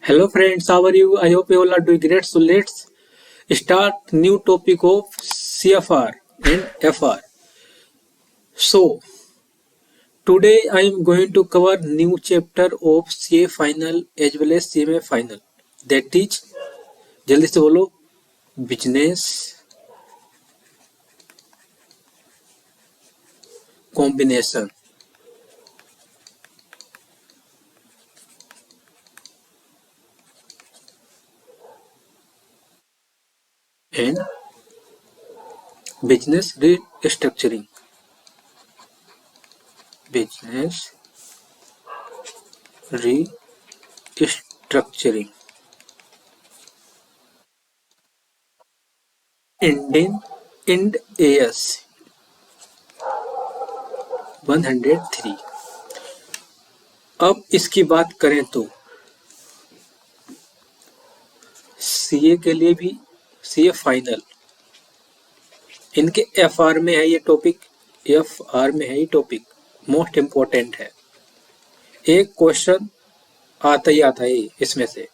Hello friends, how are you? I hope you all are doing great. So let's start new topic of CFR and FR. So today I am going to cover new chapter of CA final as well as CMA final. That is, जल्दी से बोलो, business combination and business restructuring. Business restructuring. Ind AS 103. अब इसकी बात करें तो CA के लिए भी, सीए फाइनल, इनके FR में है ये टॉपिक, FR में है ये टॉपिक, मोस्ट इम्पोर्टेंट है. एक क्वेश्चन आता ही आता है इसमें से.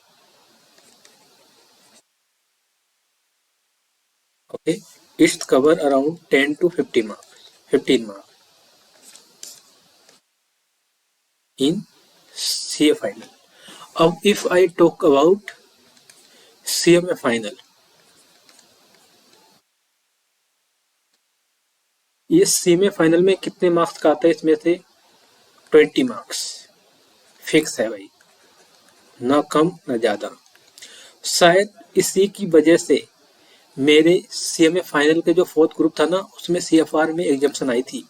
Okay, its cover around 10 to 15 marks in CA final. अब if I talk about CMA final, ये CMA फाइनल में कितने मार्क्स का आता है? इसमें से 20 मार्क्स फिक्स है भाई, ना कम ना ज्यादा. शायद इसी की वजह से मेरे CMA फाइनल के जो फोर्थ ग्रुप था ना, उसमें CFR में एग्जाम्शन आई थी,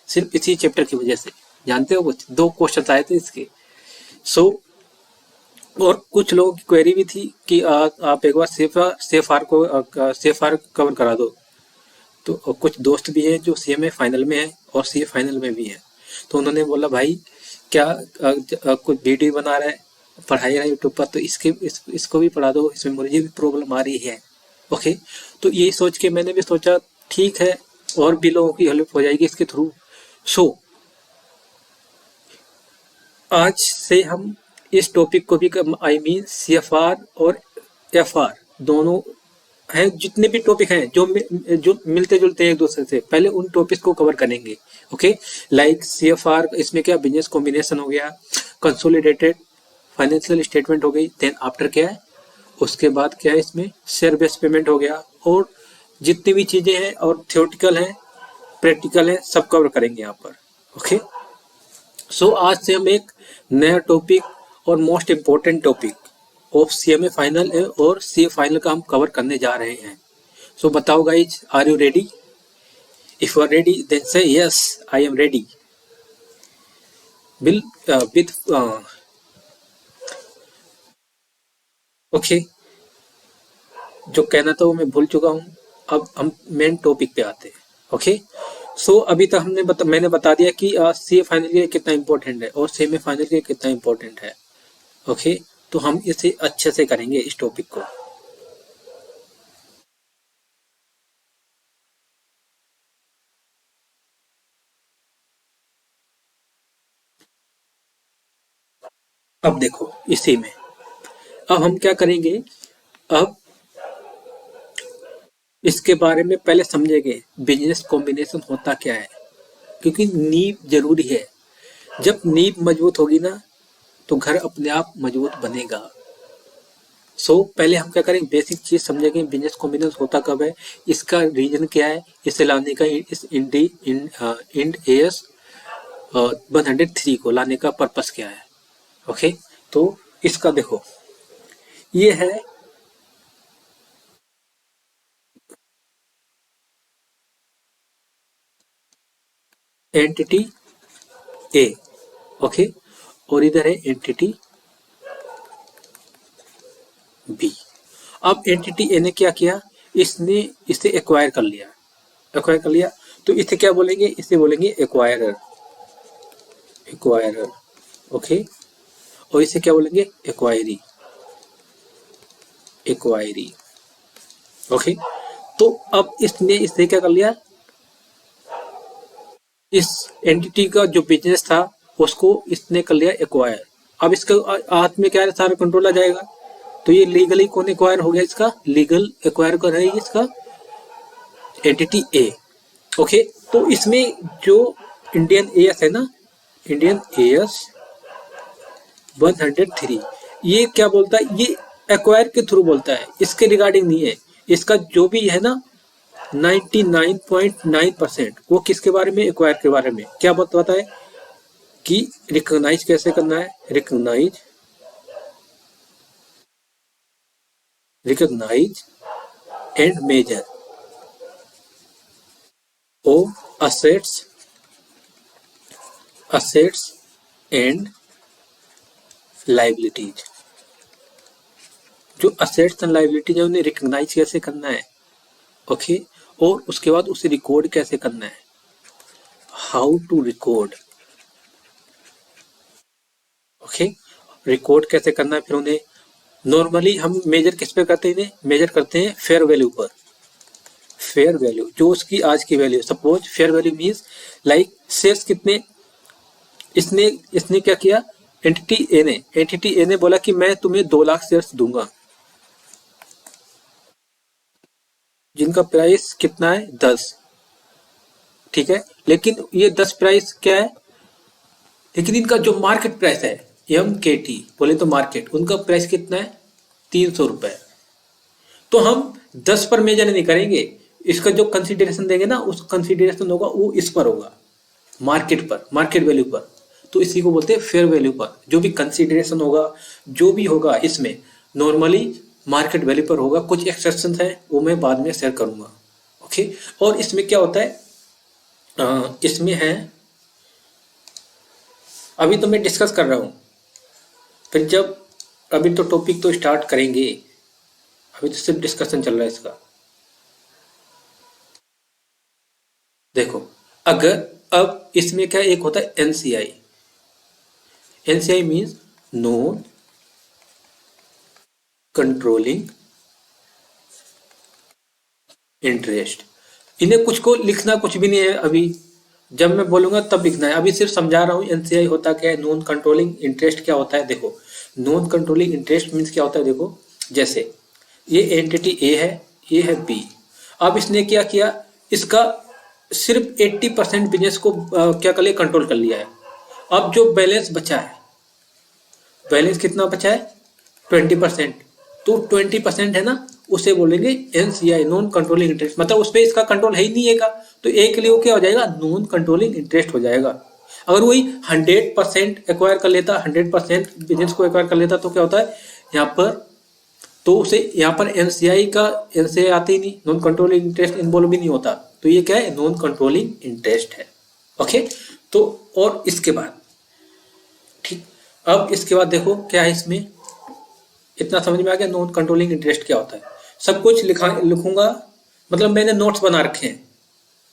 सिर्फ इसी चैप्टर की वजह से. जानते हो, कुछ 2 क्वेश्चन आए थे इसके. और कुछ लोगों की क्वेरी भी थी कि आप एक बार CFR कवर करा दो. तो कुछ दोस्त भी हैं जो CMA फाइनल में है और CA फाइनल में भी है. तो उन्होंने बोला भाई क्या कुछ वीडियो बना रहा है, पढ़ाई रहा है यूट्यूब पर, तो इसको भी पढ़ा दो, इसमें मुझे भी प्रॉब्लम आ रही है. ओके, तो यही सोच के मैंने भी सोचा ठीक है, और भी लोगों की हेल्प हो जाएगी इसके थ्रू. सो आज से हम इस टॉपिक को भी CFR और FR दोनों हैं, जितने भी टॉपिक हैं जो मिलते जुलते हैं एक दूसरे से, पहले उन टॉपिक्स को कवर करेंगे. ओके, लाइक CFR, इसमें क्या बिजनेस कॉम्बिनेशन हो गया, कंसोलिडेटेड फाइनेंशियल स्टेटमेंट हो गई, देन आफ्टर क्या है, उसके बाद क्या है, इसमें शेयर बेस्ड पेमेंट हो गया, और जितनी भी चीजें हैं और थियोरटिकल हैं, प्रैक्टिकल हैं, सब कवर करेंगे यहाँ पर. ओके, सो आज से हम एक नया टॉपिक और most important topic of CMA final और CA फाइनल का हम कवर करने जा रहे हैं. सो बताओ guys, are you ready? If you are ready then say yes I am ready. With okay, जो कहना था वो मैं भूल चुका हूँ. अब हम मेन टॉपिक पे आते हैं. ओके, सो अभी तक मैंने बता दिया कि CA फाइनल के लिए कितना इंपॉर्टेंट है और CMA फाइनल के लिए कितना इंपॉर्टेंट है. ओके, तो हम इसे अच्छे से करेंगे इस टॉपिक को. अब देखो, इसी में अब हम क्या करेंगे, अब इसके बारे में पहले समझेंगे बिजनेस कॉम्बिनेशन होता क्या है, क्योंकि नींव जरूरी है. जब नींव मजबूत होगी ना, तो घर अपने आप मजबूत बनेगा. सो पहले हम क्या करेंगे, बेसिक चीज समझेंगे बिजनेस कॉम्बिनेशन होता कब है, इसका रीजन क्या है, इसे लाने का, इस इंड AS 103 को लाने का पर्पस क्या है. ओके, तो इसका देखो, ये है एंटिटी A. ओके, और इधर है एंटिटी B. अब एंटिटी A ने क्या किया, इसने इसे एक्वायर कर लिया. तो इसे क्या बोलेंगे, इसे बोलेंगे एक्वायरर. ओके, और इसे क्या बोलेंगे, एक्वायरी. ओके, तो अब इसने इसे क्या कर लिया, इस एंटिटी का जो बिजनेस था उसको इसने कर लिया एक्वायर. अब इसके हाथ में क्या है, सारा कंट्रोल आ जाएगा। तो ये लीगली कौन एक्वायर हो गया, इसका लीगल एक्वायर कर है इसका एंटिटी ए। ओके, तो इसमें जो इंडियन एएस है ना, इंडियन एएस 103, ये क्या बोलता है, ये एक्वायर के थ्रू बोलता है, इसके रिगार्डिंग नहीं है। इसका जो भी है ना 99.9% वो किसके बारे में, एक्वायर के बारे में। क्या बताता है कि रिकॉग्नाइज कैसे करना है, recognise and measure of assets and liabilities. जो असेट्स एंड लाइबिलिटीज है उन्हें रिकॉग्नाइज कैसे करना है, ओके, और उसके बाद उसे रिकॉर्ड कैसे करना है, how to record, okay, record कैसे करना है। फिर उन्हें नॉर्मली हम मेजर किस पे करते हैं, मेजर करते हैं फेयर वैल्यू पर। फेयर वैल्यू जो उसकी आज की value, suppose fair value means like shares कितने, इसने क्या किया, एंटिटी ए ने बोला कि मैं तुम्हें 2 लाख शेयर्स दूंगा, जिनका प्राइस कितना है 10, ठीक है। लेकिन ये 10 प्राइस क्या है, लेकिन इनका जो मार्केट प्राइस है MKT बोले तो मार्केट, उनका प्राइस कितना है 300 रुपए। तो हम 10 पर मेजर नहीं करेंगे, इसका जो कंसिडरेशन देंगे ना, उस कंसिडरेशन होगा वो इस पर होगा, मार्केट पर, मार्केट वैल्यू पर। तो इसी को बोलते हैं फेयर वैल्यू पर। जो भी कंसिडरेशन होगा, जो भी होगा इसमें नॉर्मली मार्केट वैल्यू पर होगा। कुछ एक्सेप्शन है वो मैं बाद में शेयर करूंगा, ओके। और इसमें क्या होता है, इसमें है, अभी तो मैं डिस्कस कर रहा हूं, फिर जब, अभी तो टॉपिक तो स्टार्ट करेंगे, अभी तो सिर्फ डिस्कशन चल रहा है इसका। देखो, अगर अब इसमें क्या एक होता है NCI, NCI means non controlling interest. इन्हें कुछ को लिखना कुछ भी नहीं है, अभी जब मैं बोलूंगा तब लिखना है, अभी सिर्फ समझा रहा हूं एनसीआई होता क्या है, नॉन कंट्रोलिंग इंटरेस्ट क्या होता है। देखो, नॉन कंट्रोलिंग इंटरेस्ट मीन्स क्या होता है, देखो जैसे ये एंटिटी ए है, ये है बी। अब इसने क्या किया, इसका सिर्फ 80% बिजनेस को क्या कर लिया, कंट्रोल कर लिया है। अब जो बैलेंस बचा है, बैलेंस कितना बचा है 20%, तो 20% है ना, उसे बोलेंगे एनसीआई, नॉन कंट्रोलिंग इंटरेस्ट, मतलब उस पर इसका कंट्रोल है ही नहीं है, तो एक के लिए वो क्या हो जाएगा, नॉन कंट्रोलिंग इंटरेस्ट हो जाएगा। अगर वही 100% एक्वायर कर लेता, 100% बिजनेस को एक्वायर कर लेता, तो क्या होता है यहाँ पर, तो उसे यहाँ पर एनसीआई आते ही नहीं, नॉन कंट्रोलिंग इंटरेस्ट इन्वॉल्व भी नहीं होता। तो ये क्या है, नॉन कंट्रोलिंग इंटरेस्ट है, ओके। तो और इसके बाद, ठीक, अब इसके बाद देखो क्या है इसमें, इतना समझ में आ गया नॉन कंट्रोलिंग इंटरेस्ट क्या होता है। सब कुछ लिखूंगा, मतलब मैंने नोट्स बना रखे हैं,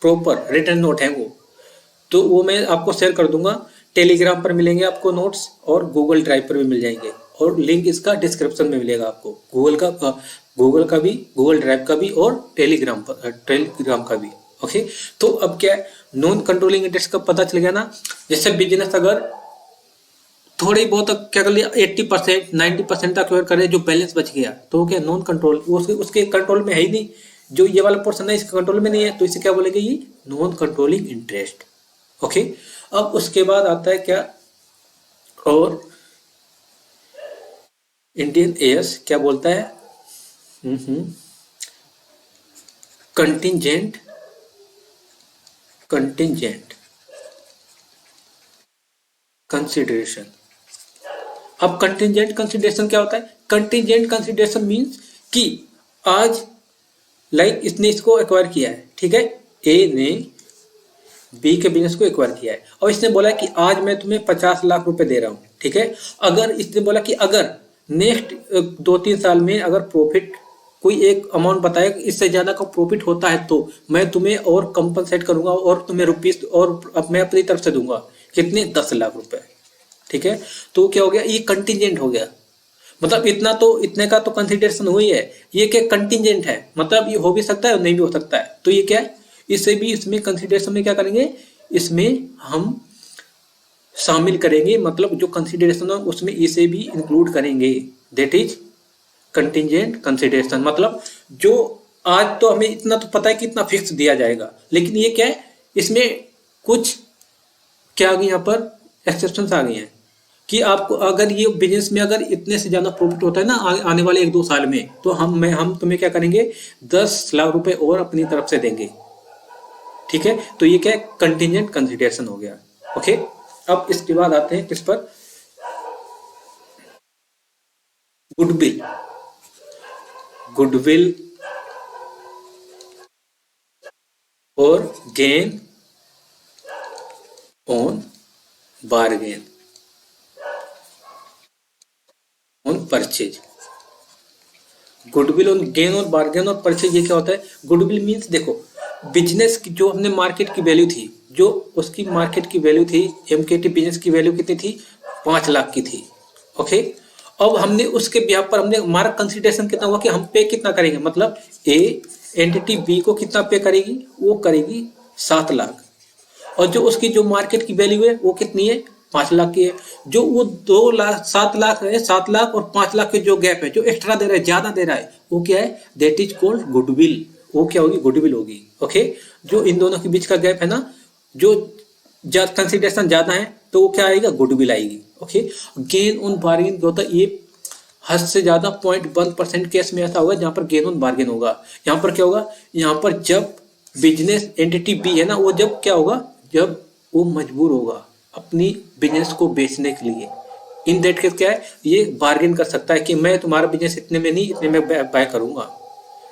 प्रॉपर रिटन नोट है वो, तो वो मैं आपको शेयर कर दूंगा। टेलीग्राम पर मिलेंगे आपको नोट्स, और गूगल ड्राइव पर भी मिल जाएंगे, और लिंक इसका डिस्क्रिप्शन में मिलेगा आपको, गूगल का भी, गूगल ड्राइव का भी, और टेलीग्राम का भी, ओके। तो अब क्या है, नॉन कंट्रोलिंग इंटरेस्ट का पता चल गया ना। जैसे बिजनेस अगर थोड़ी बहुत क्या कर लिया, 80% 90% तक क्लियर करे, जो बैलेंस बच गया, तो क्या नॉन कंट्रोल, उसके कंट्रोल में है ही नहीं, जो ये वाला पोर्शन है इसके कंट्रोल में नहीं है, तो इसे क्या बोलेंगे, ये नॉन कंट्रोलिंग इंटरेस्ट, ओके। अब उसके बाद आता है क्या, और इंडियन एएस क्या बोलता है, कंटिंजेंट कंसिडरेशन। अब कंटिंजेंट कंसिडरेशन क्या होता है, कंटिंजेंट कंसिडरेशन मींस कि आज लाइक इसने इसको एक्वायर किया है, ठीक है, ए ने बी के बिजनेस को एक्वायर किया है, और इसने बोला कि आज मैं तुम्हें 50 लाख रुपए दे रहा हूं, ठीक है। अगर इसने बोला कि अगर नेक्स्ट 2-3 साल में अगर प्रॉफिट कोई एक अमाउंट बताए, इससे ज्यादा का प्रॉफिट होता है, तो मैं तुम्हें और कंपनसेट करूंगा, और तुम्हें रुपीस और अब मैं अपनी तरफ से दूंगा, कितने 10 लाख रुपए, ठीक है। तो क्या हो गया, ये कंटिंजेंट हो गया, मतलब इतने का तो कंसिडरेशन हुई है, ये क्या कंटिंजेंट है, मतलब ये हो भी सकता है और नहीं भी हो सकता है। तो ये क्या है, इससे भी इसमें कंसिडरेशन में क्या करेंगे, इसमें हम शामिल करेंगे, मतलब जो कंसिडरेशन है उसमें इसे भी इंक्लूड करेंगे, दैट इज कंटिजेंट कंसिडरेशन। मतलब जो आज तो हमें इतना तो पता है कि इतना फिक्स दिया जाएगा, लेकिन ये क्या है, इसमें कुछ क्या आ गई, यहाँ पर एक्सेप्शंस आ गई हैं कि आपको अगर ये बिजनेस में अगर इतने से ज़्यादा प्रॉफिट होता है ना आने वाले 1-2 साल में, तो हम तुम्हें क्या करेंगे, 10 लाख रुपए और अपनी तरफ से देंगे। ठीक है, तो ये क्या है, कंटिजेंट कंसिडरेशन हो गया। ओके, अब इसके बाद आते हैं किस पर, गुडविल। गुडविल और gain on bargain on purchase. Goodwill on gain और बार्गेन और परचेज, ये क्या होता है? गुडविल मीन्स देखो, बिजनेस की जो हमने मार्केट की वैल्यू थी, जो उसकी मार्केट की वैल्यू थी, एमकेटी बिजनेस की वैल्यू कितनी थी? 5 लाख की थी। ओके, अब हमने उसके बिहाफ पर हमने हमारा कंसिडरेशन कितना हुआ कि हम पे कितना करेंगे, मतलब ए एंटिटी बी को कितना पे करेगी? वो करेगी 7 लाख। और जो उसकी जो मार्केट की वैल्यू है वो कितनी है? 5 लाख की है। जो वो 2 लाख 7 लाख है, 7 लाख और 5 लाख के जो गैप है, जो एक्स्ट्रा दे रहा है, ज्यादा दे रहा है, वो क्या है? That is called goodwill. वो क्या होगी? गुडविल होगी। ओके, जो इन दोनों के बीच का गैप है ना, जो कंसिडरेशन ज्यादा है, तो वो क्या आएगा? गुडविल आएगी। ओके, गेन ऑन बार्गेन होता है, ये हद से ज्यादा 0.1% केस में ऐसा होगा जहां पर गेन ऑन बार्गेन होगा। यहाँ पर क्या होगा? यहाँ पर जब बिजनेस एंटिटी बी है ना, वो जब क्या होगा? जब वो मजबूर होगा अपनी बिजनेस को बेचने के लिए, इन दैट केस क्या है? ये बार्गेन कर सकता है कि मैं तुम्हारा बिजनेस इतने में नहीं, इतने में बाय करूंगा।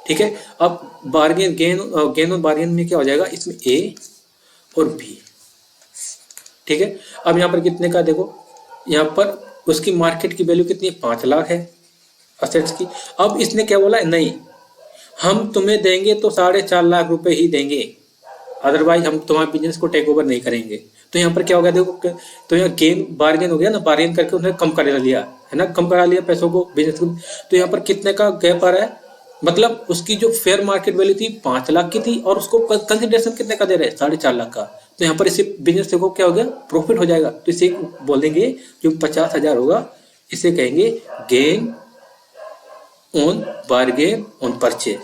ठीक है, अब बार्गेन गेन और बार्गेन में क्या हो जाएगा? इसमें ए और बी। ठीक है, अब यहाँ पर कितने का देखो, यहाँ पर उसकी मार्केट की वैल्यू कितनी है? 5 लाख है असेट्स की। अब इसने क्या बोला? नहीं, हम तुम्हें देंगे तो 4.5 लाख रुपए ही देंगे, अदरवाइज हम तुम्हारे बिजनेस को टेक ओवर नहीं करेंगे। तो यहाँ पर क्या हो गया देखो, तो यहाँ गेन बार्गेन हो गया ना, बार्गेन करके उसने कम करा लिया है ना, कम करा लिया पैसों को बिजनेस को। तो यहाँ पर कितने का गैप आ रहा है? मतलब उसकी जो फेयर मार्केट वैल्यू थी 5 लाख की थी, और उसको कंसिडरेशन कितने का दे रहे हैं? 4.5 लाख का। तो यहाँ पर इसे बिजनेस देखो क्या हो गया? प्रॉफिट हो जाएगा। तो इसे बोल देंगे, जो 50,000 होगा, इसे कहेंगे gain on bargain on purchase.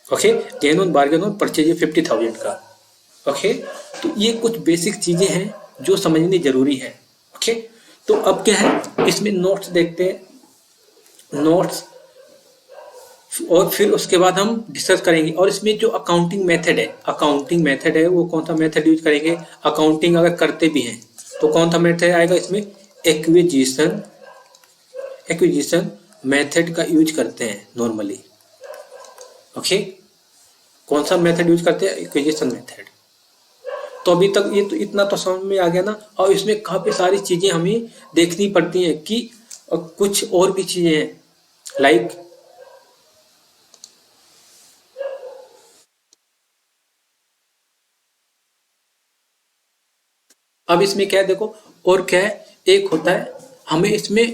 Okay, gain on bargain on purchase 50,000 का। ओके, तो ये कुछ बेसिक चीजें हैं जो समझनी जरूरी है। ओके, तो अब क्या है, इसमें नोट्स देखते हैं, नोट्स, और फिर उसके बाद हम डिस्कस करेंगे। और इसमें जो अकाउंटिंग मेथड है, वो कौन सा मेथड यूज करेंगे? अकाउंटिंग अगर करते भी हैं तो कौन सा मेथड आएगा इसमें? एक्विजिशन मेथड का यूज करते हैं नॉर्मली। ओके, कौन सा मेथड यूज करते हैं? Acquisition method. तो अभी तक ये तो इतना तो समझ में आ गया ना। और इसमें काफी सारी चीजें हमें देखनी पड़ती हैं कि कुछ और भी चीजें हैं, लाइक अब इसमें क्या है देखो, और क्या है, एक होता है हमें इसमें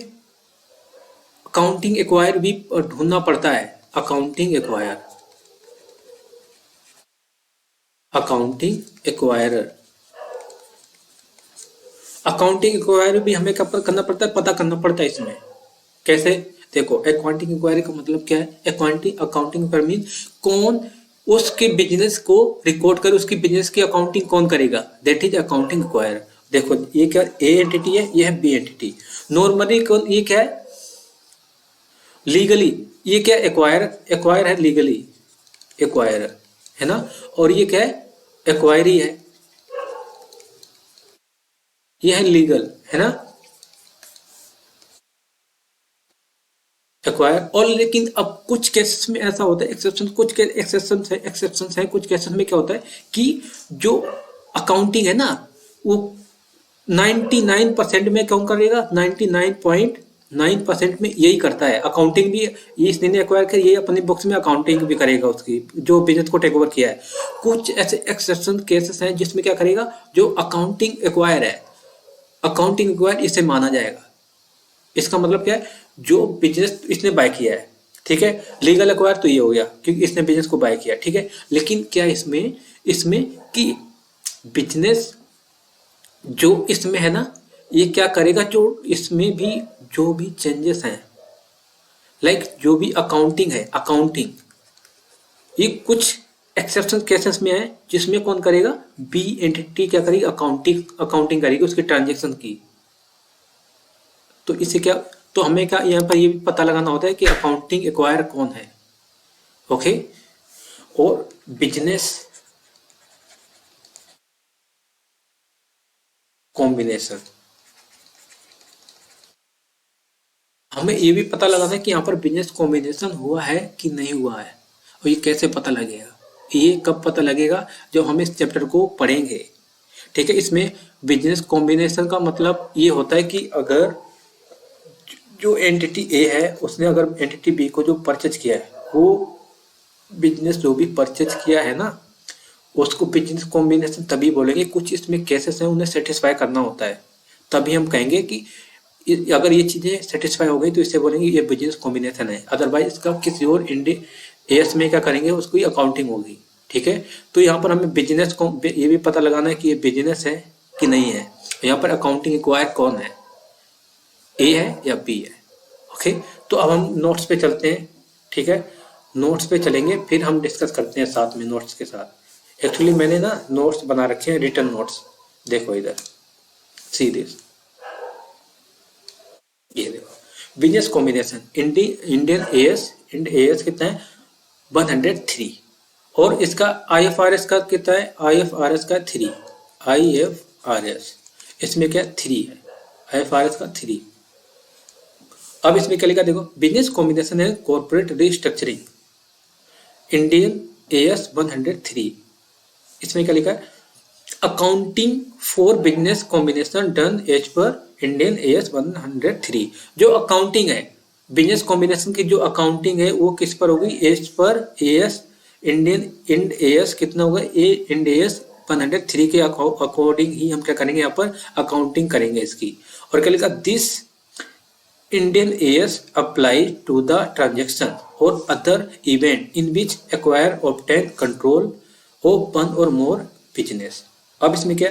अकाउंटिंग एक्वायर भी ढूंढना पड़ता है। अकाउंटिंग एक्वायर भी हमें करना पड़ता है, पता करना पड़ता है इसमें। कैसे? देखो, अकाउंटिंग इंक्वायरी का मतलब क्या है? अकाउंटिंग पर मीन कौन उसके बिजनेस को रिकॉर्ड करे, उसकी बिजनेस की अकाउंटिंग कौन करेगा? That is accounting enquire. देखो, ये क्या ए एंटिटी है, ये है बी एंटिटी। नॉर्मली कौन, ये क्या है? लीगली ये क्या? एक्वायर है, लीगली एक्वायर है ना। और ये क्या है? एक्वायरी है, ये है लीगल, है ना, एक्वायर। और लेकिन अब कुछ केसेस में ऐसा होता है, एक्सेप्शंस है, कुछ केसेस में क्या होता है कि जो अकाउंटिंग है ना, वो 99% में कौन करेगा? 99.9% में यही करता है। अकाउंटिंग भी ये इसने एक्वायर कर, ये अपनी बुक्स में अकाउंटिंग भी करेगा उसकी, जो बिजनेस को टेक ओवर किया है। कुछ ऐसे एक्सेप्शन केसेस हैं जिसमें क्या करेगा? जो अकाउंटिंग एक्वायर है, अकाउंटिंग एक्वायर इसे माना जाएगा। इसका मतलब क्या है? जो बिजनेस इसने बाय किया है, ठीक है, लीगल एक्वायर तो ये हो गया क्योंकि इसने बिजनेस को बाय किया, ठीक है। लेकिन क्या इसमें कि बिजनेस जो इसमें है ना, ये क्या करेगा, जो इसमें भी जो भी चेंजेस हैं, लाइक जो भी अकाउंटिंग है, अकाउंटिंग, ये कुछ एक्सेप्शन केसेस में है जिसमें कौन करेगा, बी एंटिटी क्या करेगी, अकाउंटिंग अकाउंटिंग करेगी उसके ट्रांजेक्शन की। तो इससे क्या, तो हमें क्या यहाँ पर ये भी पता लगाना होता है कि अकाउंटिंग एक्वायर कौन है। ओके, और बिजनेस कॉम्बिनेशन, हमें ये भी पता लगाना है कि यहाँ पर बिजनेस कॉम्बिनेशन हुआ है कि नहीं हुआ है, और ये कैसे पता लगेगा, ये कब पता लगेगा, जब हम इस चैप्टर को पढ़ेंगे। ठीक है, इसमें बिजनेस कॉम्बिनेशन का मतलब ये होता है कि अगर जो एंटिटी ए है उसने अगर एंटिटी बी को जो परचेज किया है, वो बिजनेस जो भी परचेज किया है ना, उसको बिजनेस कॉम्बिनेशन तभी बोलेंगे, कुछ इसमें केसेस हैं उन्हें सेटिस्फाई करना होता है, तभी हम कहेंगे कि अगर ये चीज़ें सेटिस्फाई हो गई तो इससे बोलेंगे ये बिजनेस कॉम्बिनेशन है। अदरवाइज इसका किसी और एस में क्या करेंगे, उसको अकाउंटिंग होगी। ठीक है, तो यहाँ पर हमें बिजनेस को ये भी पता लगाना है कि ये बिजनेस है कि नहीं है। यहाँ पर अकाउंटिंग एक्वायर कौन है, ए है या बी है। ओके, तो अब हम नोट्स पे चलते हैं। ठीक है, नोट्स पे चलेंगे, फिर हम डिस्कस करते हैं साथ में नोट्स के साथ। एक्चुअली मैंने ना नोट्स बना रखे हैं, रिटर्न नोट्स, देखो इधर, सी दिस, ये देखो बिजनेस कॉम्बिनेशन इंडियन एएस कितना है, 103, और इसका आईएफआरएस का कितना है, आईएफआरएस का 3, आईएफआरएस इसमें क्या 3 है, आईएफआरएस का 3। अब इसमें क्या लिखा देखो, बिजनेस कॉम्बिनेशन है कॉर्पोरेट रिस्ट्रक्चरिंग, इंडियन एएस 103, इसमें क्या लिखा है, accounting for business combination done as per Indian AS 103। जो अकाउंटिंग है बिजनेस कॉम्बिनेशन की, जो अकाउंटिंग है वो किस पर होगी, as per as Ind AS कितना होगा, इंड एएस 103 के अकॉर्डिंग ही हम क्या करेंगे, यहाँ पर अकाउंटिंग करेंगे इसकी। और क्या लिखा, this Indian AS apply to the transaction और other event in which acquire obtain control of one और मोर बिजनेस। अब इसमें क्या,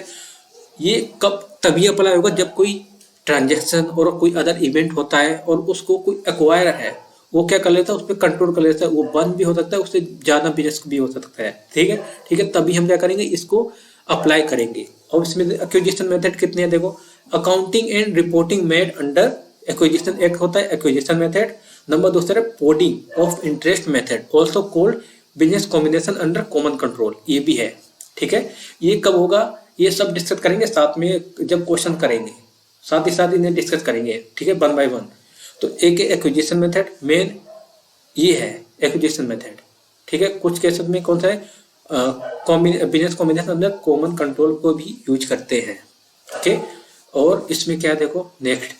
ये कब तभी अप्लाई होगा जब कोई ट्रांजैक्शन और कोई अदर इवेंट होता है और उसको कोई एक्वायर है, वो क्या कर लेता है, उस पर कंट्रोल कर लेता है, वो बंद भी हो सकता है, उससे ज़्यादा बिजनेस भी हो सकता है। ठीक है, ठीक है, तभी हम क्या करेंगे, इसको अप्लाई करेंगे। और इसमें एक्विजिशन मेथड कितने हैं देखो, accounting and reporting made under acquisition act होता है एक्विजिशन मेथड। नंबर दूसरा pooling of interest method, also called business combination under common control, ये भी है। ठीक है, ये कब होगा, ये सब डिस्कस करेंगे साथ में जब क्वेश्चन करेंगे, साथ ही साथ इन्हें डिस्कस करेंगे। ठीक है, 1 बाय 1। तो एक एक्विजिशन मेथड, मेन ये है एक्विजिशन मेथड। ठीक है, कुछ केसेस में कौन सा है, बिजनेस कॉम्बिनेशन अंदर कॉमन कंट्रोल को भी यूज करते हैं। ओके, और इसमें क्या देखो, नेक्स्ट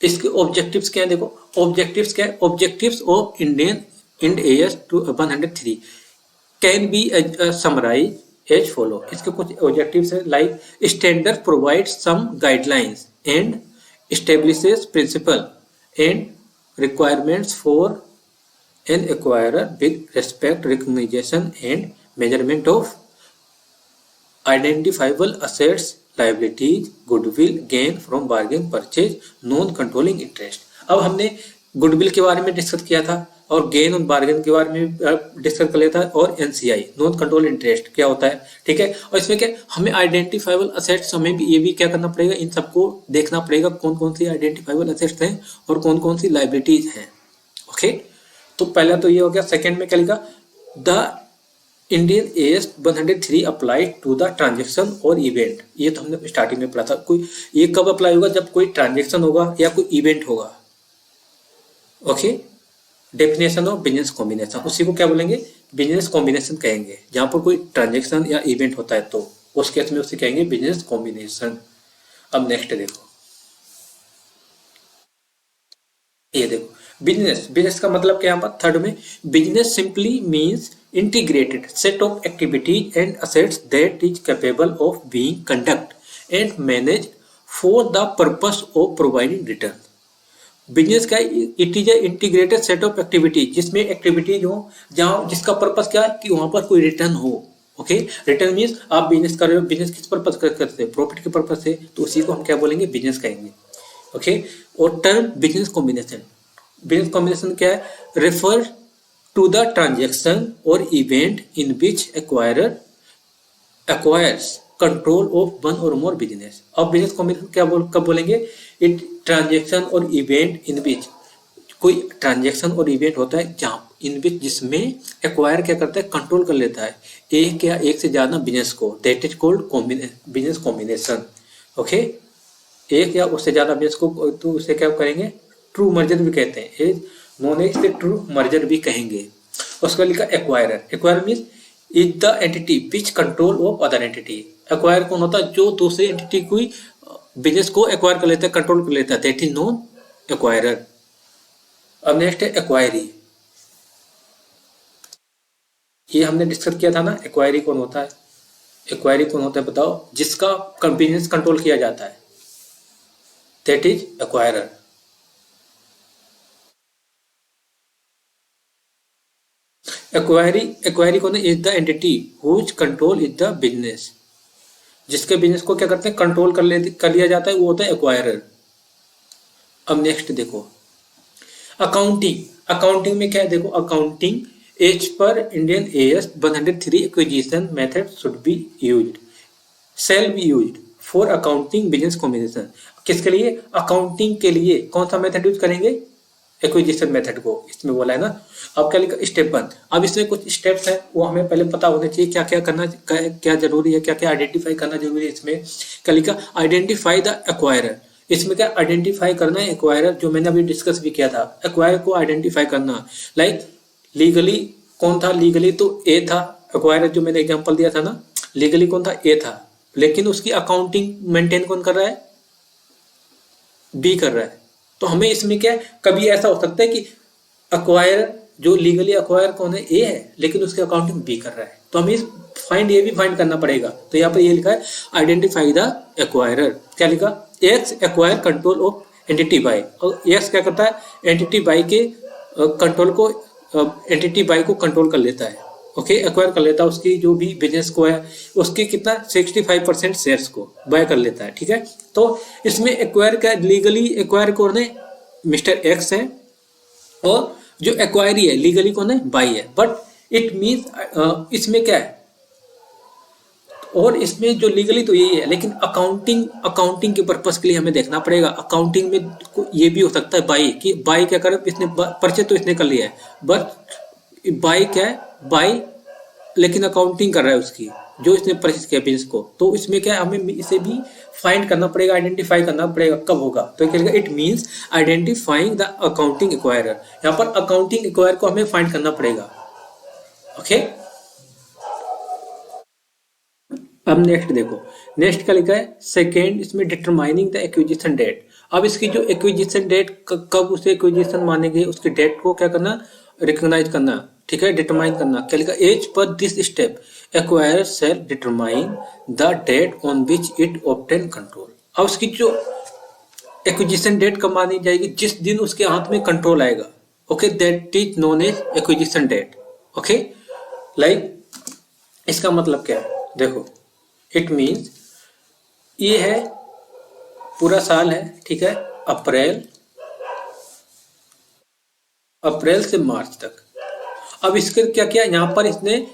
इसके ऑब्जेक्टिव्स क्या है देखो, ऑब्जेक्टिव्स क्या है, objectives of Indian Ind AS 103 can be summarise as follow. इसके कुछ ऑब्जेक्टिव्स है, like standard provide some guidelines and establishes principle and requirements for an acquirer with respect recognition and measurement of identifiable assets, liabilities, goodwill, gain from bargain purchase, non controlling interest। अब हमने goodwill के बारे में discuss किया था और gain और bargain के बारे में डिस्कस कर लिया था, और एनसीआई नॉन कंट्रोल इंटरेस्ट क्या होता है। ठीक है, और इसमें क्या हमें आइडेंटिफाइबल असेट्स, हमें भी ये भी क्या करना पड़ेगा, इन सबको देखना पड़ेगा कौन कौन सी आइडेंटिफाइबल असेट्स हैं और कौन कौन सी लाइबिलिटीज हैं। ओके, तो पहला तो ये हो गया। सेकेंड में क्या लिखा, the Indian AS 103 apply to the transaction और इवेंट। ये तो हमने स्टार्टिंग में पढ़ा था, कोई ये कब अप्लाई होगा, जब कोई ट्रांजेक्शन होगा या कोई इवेंट होगा। Okay, definition of business combination, उसी को क्या बोलेंगे, बिजनेस कॉम्बिनेशन कहेंगे। जहां पर कोई ट्रांजेक्शन या इवेंट होता है तो उस केस में उसे कहेंगे बिजनेस कॉम्बिनेशन। अब नेक्स्ट देखो, ये देखो बिजनेस का मतलब क्या, यहाँ पर थर्ड में, business simply means integrated set of activities and assets that is capable of being conduct and manage for the purpose of providing return. Business का it is integrated set of activities, जिसमें activities हो जहाँ जिसका purpose क्या है कि वहां पर कोई रिटर्न हो। ओके, रिटर्न मीन्स आप बिजनेस कर रहे हो, बिजनेस किस पर्पज करते हो, प्रॉफिट के पर्पज से, तो उसी को हम क्या बोलेंगे, बिजनेस कहेंगे। ओके, और term business combination, business combination क्या है, रेफर टू द ट्रांजेक्शन और event in which acquirer acquires control of one और मोर बिजनेस। अब बिजनेस कॉम्बिनेशन क्या कब बोलेंगे, इट ट्रांजेक्शन और इवेंट इन विच, कोई ट्रांजेक्शन और इवेंट होता है जहाँ इन विच, जिसमें एक्वायर क्या करता है, कंट्रोल कर लेता है एक या एक से ज्यादा बिजनेस को, that is called business combination. Okay, एक या उससे ज्यादा बिजनेस को, तो उसे क्या करेंगे, ट्रू मर्जर भी कहते हैं, नॉन एज से ट्रू मर्जर भी कहेंगे। उसका लिखा acquirer, acquire means is the entity which control of other entity. Acquire कौन होता है, जो दूसरी एंटिटी कोई बिजनेस को एक्वायर कर लेता है, कंट्रोल कर लेता है, दैट इज नॉन एक्वायरर। अब नेक्स्ट है एक्वायरी, ये हमने डिस्कस किया था ना, एक्वायरी कौन होता है, एक्वायरी कौन होता है बताओ, जिसका बिजनेस कंट्रोल किया जाता है, दैट इज एक्वायरर। एक्वायरी कौन है, is the entity whose control is the business, जिसके बिजनेस को क्या करते हैं, कंट्रोल कर लिया जाता है, वो होता है एक्वायरर। अब नेक्स्ट देखो अकाउंटिंग, अकाउंटिंग में क्या है, देखो accounting as per Indian AS 103 acquisition method should be used, shall be used for accounting business combination. किसके लिए, अकाउंटिंग के लिए कौन सा मेथड यूज करेंगे, एक्विजिशन मेथड को, इसमें बोला है ना। अब क्या लिखा, स्टेप 1, अब इसमें कुछ स्टेप्स है वो हमें पहले पता होने चाहिए, क्या क्या करना, क्या जरूरी है, क्या क्या आइडेंटिफाई करना जरूरी है। इसमें क्या लिखा, आइडेंटिफाई द एक्वायरर, इसमें क्या आइडेंटिफाई करना है एक्वायरर, जो मैंने अभी डिस्कस भी किया था, एक्वायर को आइडेंटिफाई करना। लाइक लीगली कौन था, लीगली तो ए था एक्वायरर, जो मैंने एग्जांपल दिया था ना, लीगली कौन था, ए था, लेकिन उसकी अकाउंटिंग मेंटेन कौन कर रहा है, बी कर रहा है। तो हमें इसमें क्या है, कभी ऐसा हो सकता है कि एक्वायर जो लीगली एक्वायर कौन है, ए है, लेकिन उसकी अकाउंटिंग बी कर रहा है, तो हमें फाइंड ये भी फाइंड करना पड़ेगा। तो यहाँ पर ये लिखा है आइडेंटिफाई द एक्वायरर, क्या लिखा, X acquire control of entity Y, और एक्स क्या करता है, एंटिटी बाय के कंट्रोल को, एंटिटी बाय को कंट्रोल कर लेता है। ओके, एक्वायर कर लेता है, उसकी जो भी बिजनेस को है उसके कितना 65% शेयर्स को बाय कर लेता है। ठीक है, तो इसमें एक्वायर का लीगली एक्वायर कौन है, मिस्टर एक्स है, और जो एक्वायरी है लीगली कौन है, बाई है। बट इट मीन्स इसमें क्या है, और इसमें जो लीगली तो यही है, लेकिन अकाउंटिंग के पर्पस के लिए हमें देखना पड़ेगा। अकाउंटिंग में ये भी हो सकता है बाई, कि बाई क्या करे, इसने परचेज तो इसने कर लिया है, बट बाई क्या है, बाई लेकिन अकाउंटिंग कर रहा है उसकी, जो इसने परचेज किया बिजनेस को, तो इसमें क्या है, हमें इसे भी फाइंड करना पड़ेगा, आइडेंटिफाई करना पड़ेगा कब होगा। तो क्या लिखा, it means identifying the accounting acquirer, यहाँ पर अकाउंटिंग एक्वायर को हमें फाइंड करना पड़ेगा। ओके, अब नेक्स्ट देखो, नेक्स्ट क्या लिखा है, सेकेंड, इसमें डिटरमाइनिंग द एक्विजिशन डेट। अब इसकी जो एक्विजिशन डेट, कब उसे एक्विजिशन मानेंगे, उसकी डेट को क्या करना, रिकॉग्नाइज करना। ठीक है, डिटरमाइन करना, क्या लिखा, as per this step acquire shall determine the date on which it obtain control. अब उसकी जो एक्विजिशन डेट कब मानी जाएगी, जिस दिन उसके हाथ में कंट्रोल आएगा। Okay, that is known as acquisition date. Okay, like इसका मतलब क्या है, देखो, इट मीन्स ये है पूरा साल है, ठीक है, अप्रैल से मार्च तक। अब इसके क्या किया, यहाँ पर इसने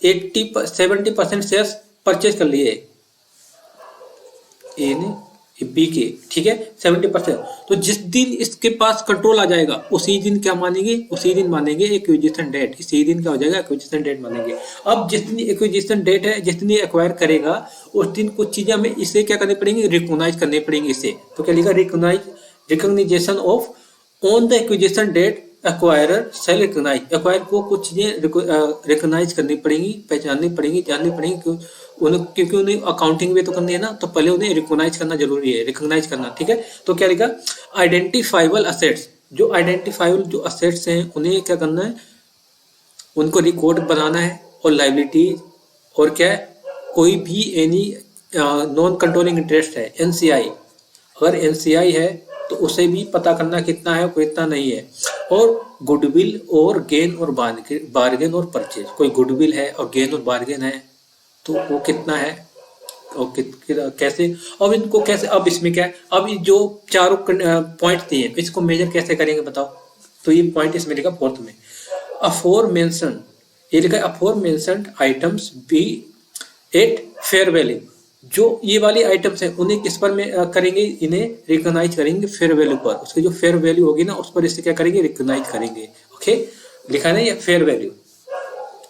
70% शेयर्स परचेज कर लिए ए ने, बी के, ठीक है, 70%। तो जिस दिन इसके पास कंट्रोल आ जाएगा उसी दिन क्या मानेंगे, उसी दिन मानेंगे एक्विजिशन डेट, इसी दिन क्या हो जाएगा, एक्विजिशन डेट मानेंगे। अब जिस दिन एक्विजिशन डेट है, जिस दिन ये एक्वायर करेगा उस दिन कुछ चीजें हमें इसे क्या करनी पड़ेंगी, रिकॉग्नाइज करनी पड़ेंगी इसे। तो क्या लिखा, recognition of on the acquisition date acquirer shall recognise, acquire को कुछ चीजें रिकॉग्नाइज करनी पड़ेंगी, पहचाननी पड़ेंगी, जाननी पड़ेंगी, क्योंकि उन्हें अकाउंटिंग में तो करनी है ना, तो पहले उन्हें रिकॉग्नाइज करना जरूरी है, रिकॉग्नाइज करना। ठीक है, तो क्या लिखा, आइडेंटिफाइबल असेट्स, जो आइडेंटिफाइबल जो असेट्स हैं उन्हें क्या करना है, उनको रिकॉर्ड बनाना है, और लाइबिलिटीज, और क्या है, कोई भी एनी नॉन कंट्रोलिंग इंटरेस्ट है, NCI, अगर NCI है तो उसे भी पता करना कितना है, कितना नहीं है। और गुडविल और गेन और बार्गेन और परचेज, कोई गुडविल है और गेन और बार्गेन है, तो वो कितना है और कैसे, अब इनको कैसे, अब इसमें क्या है, अब ये जो चारों पॉइंट दिए इसको मेजर कैसे करेंगे बताओ। तो ये पॉइंट इसमें लिखा फोर्थ में, अफोर मेंशन, ये लिखा है aforementioned items be at fair value. जो ये वाली आइटम्स हैं उन्हें किस पर में करेंगे, इन्हें रिकॉग्नाइज करेंगे फेयर वैल्यू पर, उसकी जो फेयर वैल्यू होगी ना उस पर इससे क्या करेंगे, रिकॉग्नाइज करेंगे। ओके, लिखा है ना ये फेयर वैल्यू।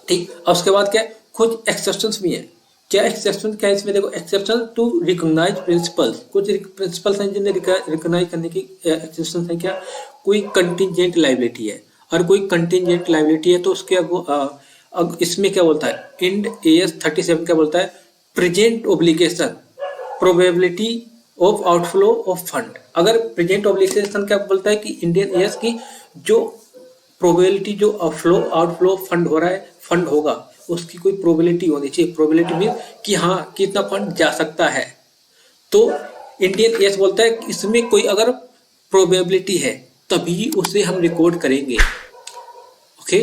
ठीक, अब उसके बाद क्या है, कुछ एक्सेप्शंस भी हैं। क्या एक्सेप्शन क्या है इसमें, देखो, एक्सेप्शन टू रिकॉग्नाइज प्रिंसिपल्स, कुछ प्रिंसिपल्स हैं जिन्हें रिकॉग्नाइज करने की एक्सेप्शन है। क्या, कोई कंटिजेंट लायबिलिटी है, और कोई कंटिजेंट लायबिलिटी है तो उसके अब इसमें क्या बोलता है, इंड AS 37 क्या बोलता है, present obligation probability of outflow of fund. अगर प्रेजेंट ओब्लिगेशन क्या बोलता है कि इंडियन एयर्स की जो प्रोबेबिलिटी, जो आउटफ्लो फंड हो रहा है, फंड होगा, उसकी कोई प्रोबेबिलिटी होनी चाहिए। प्रोबेबिलिटी मीन कि हाँ कितना फंड जा सकता है। तो इंडियन एयर्स बोलता है कि इसमें कोई अगर प्रोबेबिलिटी है तभी उसे हम रिकॉर्ड करेंगे। ओके,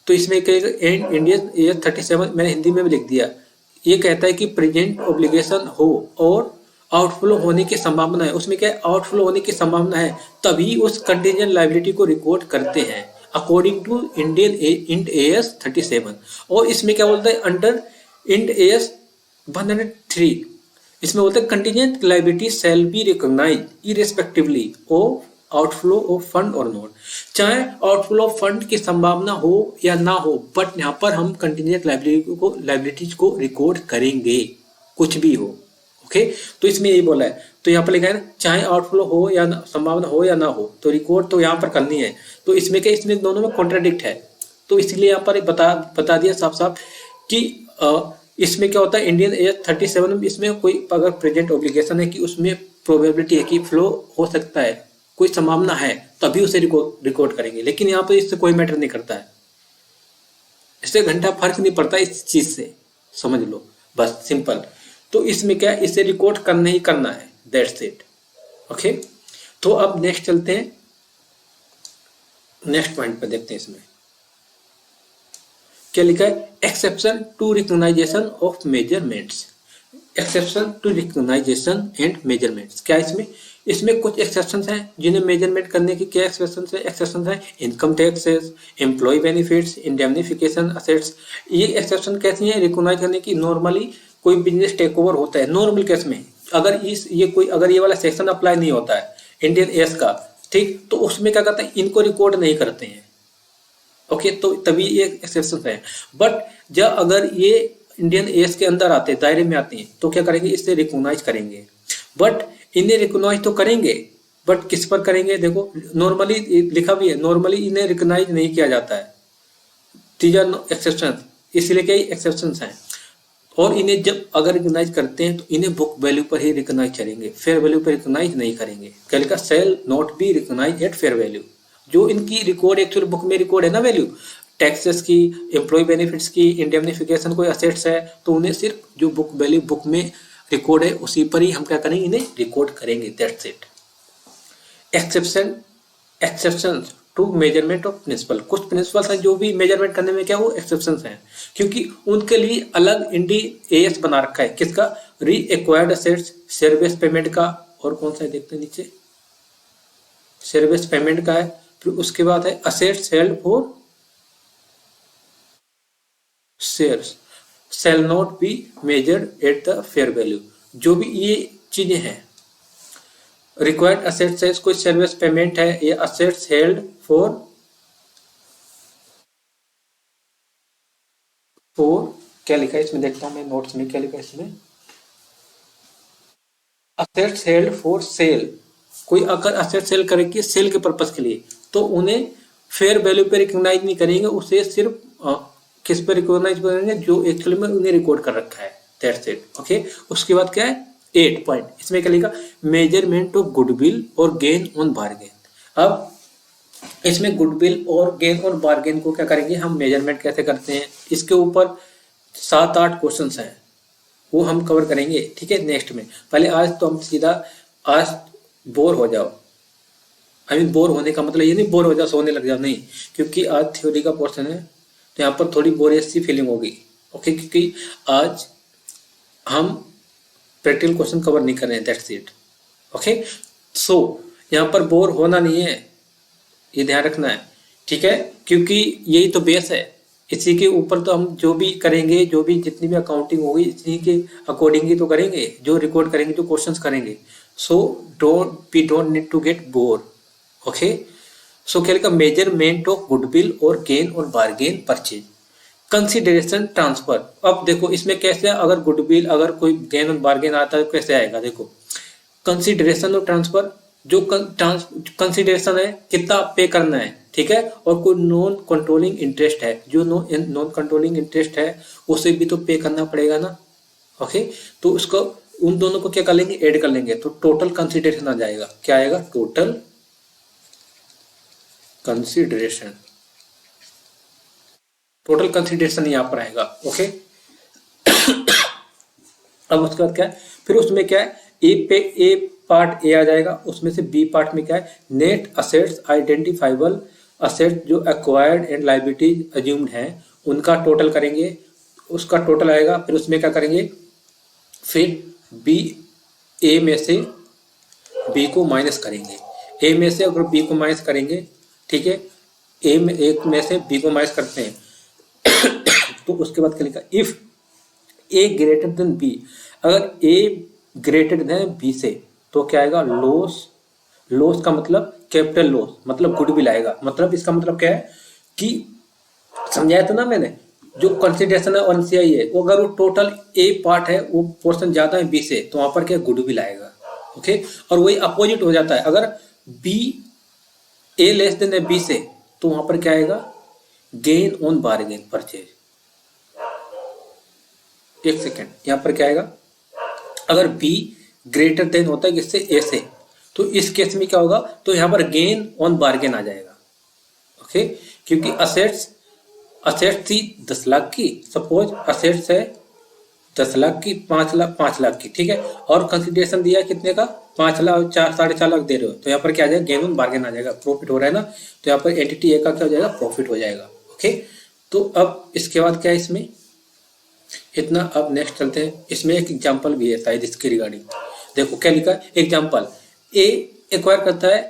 तो इसमें कहेगा एंड इंडियन एयर 37 मैंने हिंदी में भी लिख दिया। ये कहता है कि प्रेजेंट ओब्लिगेशन हो और आउटफ्लो होने की संभावना है, उसमें क्या है, आउटफ्लो होने की संभावना है, तभी उस कंटीजेंट लायबिलिटी को रिकॉर्ड करते हैं according to Indian Ind AS 37। और इसमें क्या बोलता है, अंडर इंड AS 103 इसमें बोलते हैं contingent liability shall be recognise irrespectively of outflow of fund और नॉट। चाहे आउटफ्लो ऑफ फंड की संभावना हो या ना हो, बट यहाँ पर हम कंटीजेंट लायबिलिटीज को रिकॉर्ड करेंगे, कुछ भी हो। ओके, तो इसमें यही बोला है। तो यहाँ पर लिखा है ना, चाहे आउटफ्लो हो या संभावना हो या ना हो, तो रिकॉर्ड तो यहाँ पर करनी है। तो इसमें क्या, इसमें दोनों में कॉन्ट्राडिक्ट है, तो इसलिए यहाँ पर बता दिया साफ साफ कि इसमें क्या होता है, इंडियन AS 37 में इसमें कोई अगर प्रेजेंट ऑब्लिगेशन है कि उसमें प्रोबेबिलिटी है कि फ्लो हो सकता है, कोई संभावना है, तभी उसे रिकॉर्ड करेंगे। लेकिन यहाँ पर इससे कोई मैटर नहीं करता है, इससे घंटा फर्क नहीं पड़ता इस चीज से, समझ लो बस सिंपल। तो इसमें क्या है, इसे रिकॉर्ड करना ही करना है, दैट्स इट। ओके, तो अब नेक्स्ट चलते हैं, नेक्स्ट पॉइंट पर देखते हैं। इसमें क्या लिखा है, exception to recognisation of measurements, exception to recognisation and measurements. क्या इसमें, इसमें कुछ एक्सेप्शंस हैं जिन्हें मेजरमेंट करने की क्या एक्सेप्शंस हैं, income taxes, employ benefits, indemnification assets. ये एक्सेप्शन कैसी हैं, रिकॉग्नाइज करने की। नॉर्मली कोई बिजनेस टेक ओवर होता है, नॉर्मल केस में अगर ये वाला सेक्शन अप्लाई नहीं होता है इंडियन एस का, ठीक, तो उसमें क्या करते हैं, इनको रिकॉर्ड नहीं करते हैं। ओके, तो तभी ये एक्सेप्शन है। बट जब अगर ये इंडियन एस के अंदर आते हैं, दायरे में आते हैं, तो क्या करेंगे, इससे रिकॉग्नाइज करेंगे। बट इन्हें रिकॉग्नाइज तो करेंगे, बट किस पर करेंगे, देखो नॉर्मली लिखा भी है, नॉर्मली इन्हें रिकॉग्नाइज नहीं किया जाता है। दीज आर एक्सेप्शन, इसलिए कई एक्सेप्शन हैं। और इन्हें जब अगर रिकॉग्नाइज करते हैं तो इन्हें बुक वैल्यू पर ही रिकॉग्नाइज करेंगे, फेयर वैल्यू पर रिकॉग्नाइज नहीं करेंगे। क्या लिखा, shall not be recognise at fair value. जो इनकी रिकॉर्ड एक्चुअल बुक में रिकॉर्ड है ना वैल्यू, टैक्सेस की, एम्प्लॉय बेनिफिट्स की, इंडेमनिफिकेशन, कोई असेट्स है, तो उन्हें सिर्फ जो बुक वैल्यू बुक में रिकॉर्ड है उसी पर ही हम क्या करेंगे, इन्हें रिकॉर्ड करेंगे, that's it. Exception to measurement of principle, कुछ प्रिंसिपल्स हैं जो भी मेजरमेंट करने में क्या वो एक्सेप्शंस हैं, क्योंकि उनके लिए अलग इंडी AS बना रखा है। किसका, री acquired assets, share based payment का, और कौन सा है देखते हैं नीचे, शेयर बेस्ड पेमेंट का है। फिर उसके बाद है assets held for shares shall not be measured at the fair value. जो भी ये चीजें हैं, रिक्वायर्ड असेट्स है, कोई सर्विस पेमेंट है, ये असेट्स हेल्ड फॉर क्या लिखा है इसमें, देखता हूं मैं नोट्स में क्या लिखा है इसमें, असेट्स हेल्ड फॉर सेल। कोई अगर असेट सेल करेगी सेल के पर्पज के लिए, तो उन्हें फेयर वैल्यू पे रिकॉग्नाइज नहीं करेंगे, उसे सिर्फ किस पे रिकॉग्नाइज करेंगे, जो एक्चुअली में उन्हें रिकॉर्ड कर रखा है, दैट्स इट। ओके, उसके बाद क्या है, 8 पॉइंट, इसमें क्या लिखा, मेजरमेंट ऑफ गुडविल और गेन ऑन बार्गेन। अब इसमें गुडविल और गेन ऑन बार्गेन को क्या करेंगे, हम मेजरमेंट कैसे करते हैं, इसके ऊपर 7-8 क्वेश्चन हैं, वो हम कवर करेंगे, ठीक है, नेक्स्ट में। पहले आज तो हम सीधा, आज बोर हो जाओ, आई मीन बोर होने का मतलब ये नहीं बोर हो जाओ सोने लग जाओ, नहीं, क्योंकि आज थ्योरी का पोर्शन है, तो यहाँ पर थोड़ी बोरियस सी फीलिंग होगी, ओके, क्योंकि आज हम प्रैक्टिकल क्वेश्चन कवर नहीं कर रहे हैं, दैट्स इट। ओके, सो यहाँ पर बोर होना नहीं है, ये ध्यान रखना है, ठीक है, क्योंकि यही तो बेस है। इसी के ऊपर तो हम जो भी करेंगे, जो भी जितनी भी अकाउंटिंग होगी इसी के अकॉर्डिंग ही तो करेंगे, जो रिकॉर्ड करेंगे, जो क्वेश्चंस करेंगे। So don't need to get bore. Okay, so क्या लिखा, मेजरमेंट ऑफ गुडविल और गेन और बार्गेन परचेज, कंसिडरेशन ट्रांसफर। अब देखो इसमें कैसे, अगर गुडविल, अगर कोई गेन और बार्गेन आता है तो कैसे आएगा, देखो कंसिडरेशन और ट्रांसफर, जो कंसिडरेशन है कितना पे करना है, ठीक है, और कोई नॉन कंट्रोलिंग इंटरेस्ट है, जो नॉन कंट्रोलिंग इंटरेस्ट है उसे भी तो पे करना पड़ेगा ना। ओके, तो उसको उन दोनों को क्या कर लेंगे, ऐड कर लेंगे, तो टोटल कंसिडरेशन आ जाएगा। क्या आएगा, टोटल कंसिडरेशन, टोटल कंसिडरेशन यहाँ पर आएगा। ओके, अब उसके बाद क्या है, फिर उसमें क्या है, ए पार्ट ए आ जाएगा, उसमें से बी पार्ट में क्या है, नेट असेट्स आइडेंटिफाइबल असेट जो एक्वायर्ड एंड लायबिलिटीज अज्यूम्ड हैं उनका टोटल करेंगे, उसका टोटल आएगा। फिर उसमें क्या करेंगे, फिर बी, ए में से बी को माइनस करेंगे, ए में से अगर बी को माइनस करेंगे, ठीक है, एक में से बी को माइनस करते हैं तो उसके बाद क्या लिखा, if A greater than B, अगर ए ग्रेटर देन बी से तो क्या आएगा, लॉस। लॉस का मतलब कैपिटल लॉस, मतलब गुडविल आएगा। मतलब इसका मतलब क्या है कि समझाया था ना मैंने, जो कंसिडरेशन है एनसीआई है, वो अगर वो टोटल ए पार्ट है, वो पोर्शन ज्यादा है बी से, तो वहां पर क्या गुडविल आएगा। ओके, और वही अपोजिट हो जाता है, अगर बी ए लेस देन है बी से, तो वहां पर क्या आएगा, गेन ऑन बार्गेन परचेज। एक सेकेंड, यहाँ पर क्या आएगा, अगर बी ग्रेटर देन होता है किससे, ए से, तो इस केस में क्या होगा, तो यहाँ पर गेन ऑन बार्गेन आ जाएगा। ओके, क्योंकि असेट्स थी 10 लाख की, सपोज असेट्स है 10 लाख की, 5 लाख की, ठीक है, और कंसिडरेशन दिया कितने का, 5 लाख, 4-4.5 लाख दे रहे हो, तो यहाँ पर क्या आ जाएगा, गेन ऑन बार्गेन आ जाएगा। प्रॉफिट हो रहा है ना, तो यहाँ पर एंटिटी ए का क्या हो जाएगा, प्रॉफिट हो जाएगा। ओके, तो अब इसके बाद क्या है इसमें इतना। अब नेक्स्ट चलते हैं, इसमें एक एग्जांपल भी है शायद इसके रिगार्डिंग। देखो क्या लिखा है, एग्जांपल, ए एक्वायर करता है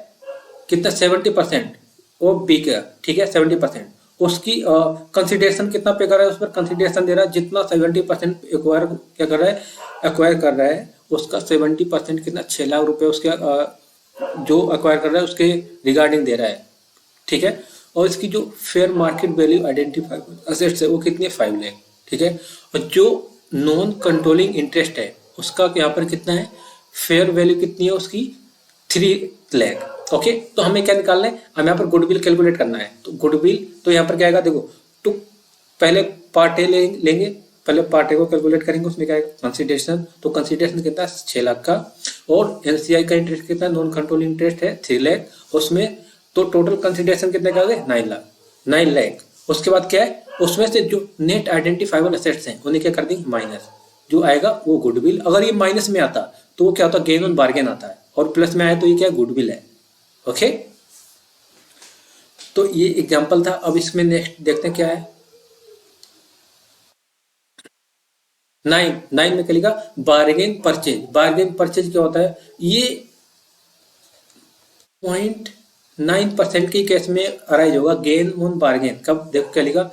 कितना, 70% और बी का, ठीक है, 70%, उसकी कंसिडरेशन कितना पे कर रहा है, उस पर कंसिडरेशन दे रहा है जितना 70% एक्वायर क्या कर रहा है, एक्वायर कर रहा है, उसका 70% कितना, 6 लाख रुपए उसके जो एक्वायर कर रहा है उसके रिगार्डिंग दे रहा है, ठीक है, और इसकी जो fair market value identifiable assets है वो कितनी है, 5 लाख, ठीक है, और जो नॉन कंट्रोलिंग इंटरेस्ट है उसका यहाँ पर कितना है, फेयर वैल्यू कितनी है उसकी, 3 लाख। ओके, तो हमें क्या निकालना है, हमें यहाँ पर गुडविल कैलकुलेट करना है। तो गुडविल, तो यहाँ पर क्या आएगा, देखो, तो पहले पार्ट ए लेंगे, पहले पार्ट ए को कैलकुलेट करेंगे, उसमें क्या आएगा, कंसिडरेशन, तो कंसिडरेशन कितना, 6 लाख का, और एनसीआई का इंटरेस्ट कितना, नॉन कंट्रोलिंग इंटरेस्ट है 3 लाख, उसमें तो टोटल कंसिडरेशन कितने का आ गए, 9 लाख। उसके बाद क्या है, उसमें से जो नेट आइडेंटिफाइबल एसेट्स हैं उन्हें क्या कर देंगे, माइनस, जो आएगा वो गुडविल। अगर ये माइनस में आता तो वो क्या होता, गेन ऑन बार्गेन आता है, और प्लस में आया तो ये क्या, गुडविल है। ओके, तो ये एग्जांपल था। अब इसमें नेक्स्ट देखते हैं क्या है, 9 में क्या लिखा, बार्गेन परचेज। बार्गेन परचेज क्या होता है, ये 0.9% के केस में अराइज होगा, गेन ऑन बार्गेन। कब, देखो क्या लिखा,